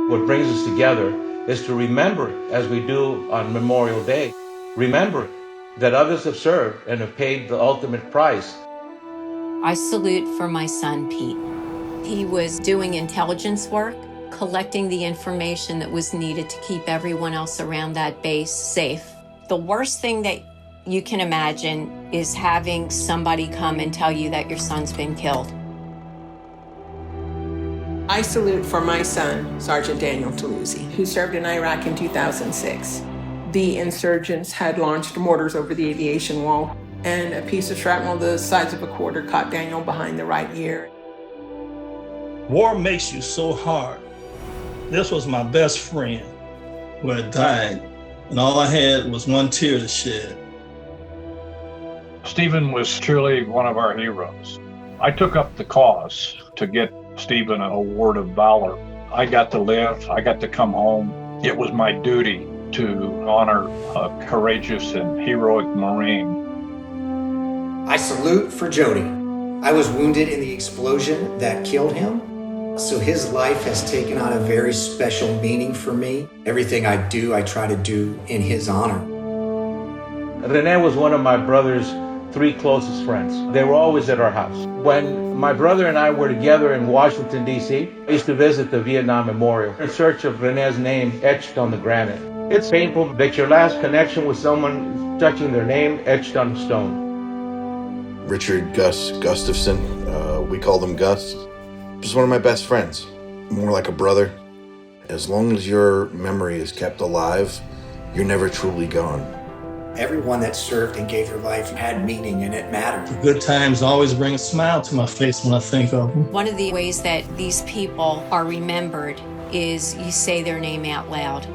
What brings us together is to remember, as we do on Memorial Day, remember that others have served and have paid the ultimate price. I salute for my son, Pete. He was doing intelligence work, collecting the information that was needed to keep everyone else around that base safe. The worst thing that you can imagine is having somebody come and tell you that your son's been killed. I salute for my son, Sergeant Daniel Taluzzi, who served in Iraq in 2006. The insurgents had launched mortars over the aviation wall, and a piece of shrapnel the size of a quarter caught Daniel behind the right ear. War makes you so hard. This was my best friend who had died, and all I had was one tear to shed. Stephen was truly one of our heroes. I took up the cause to get Stephen an award of valor. I got to live, I got to come home. It was my duty to honor a courageous and heroic Marine. I salute for Jody. I was wounded in the explosion that killed him, so his life has taken on a very special meaning for me. Everything I do, I try to do in his honor. Rene was one of my brother's 3 closest friends. They were always at our house. When my brother and I were together in Washington, D.C., I used to visit the Vietnam Memorial in search of Rene's name etched on the granite. It's painful that your last connection with someone is touching their name etched on stone. Richard Gus Gustafson, we called him Gus. He's one of my best friends, more like a brother. As long as your memory is kept alive, you're never truly gone. Everyone that served and gave their life had meaning, and it mattered. The good times always bring a smile to my face when I think of them. One of the ways that these people are remembered is you say their name out loud.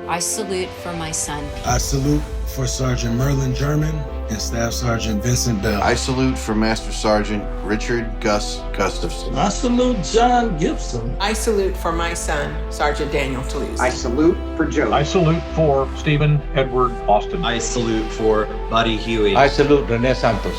I salute for my son, Pete. I salute for Sergeant Merlin German and Staff Sergeant Vincent Bell. I salute for Master Sergeant Richard Gus Gustafson. I salute John Gibson. I salute for my son, Sergeant Daniel Taluzzi. I salute for Jody. I salute for Stephen Edward Austin. I salute for Buddy Huey. I salute Rene Santos.